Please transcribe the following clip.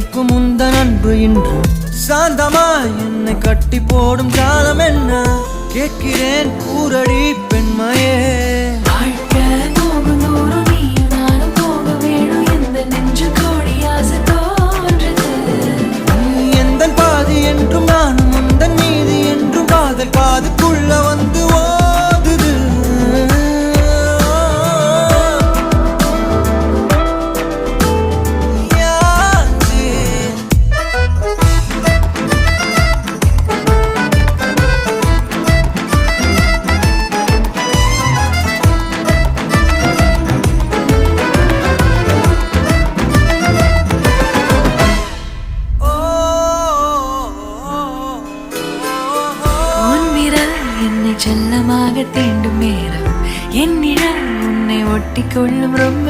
நிற்கும் உந்தன் அன்பு இன்று சாந்தமாய் என்னை கட்டி போடும் காலம் என்ன கேட்கிறேன் கூரடி பெண்மையே. எந்தன் பாதி என்றும் நானும் உந்தன் மீதி என்றும் காதல் காதுக்குள்ள வந்து ஓதுது. செல்லமாக தீண்டும் நேரம் என்னிடம் உன்னை ஒட்டி கொள்ளும் ரொம்ப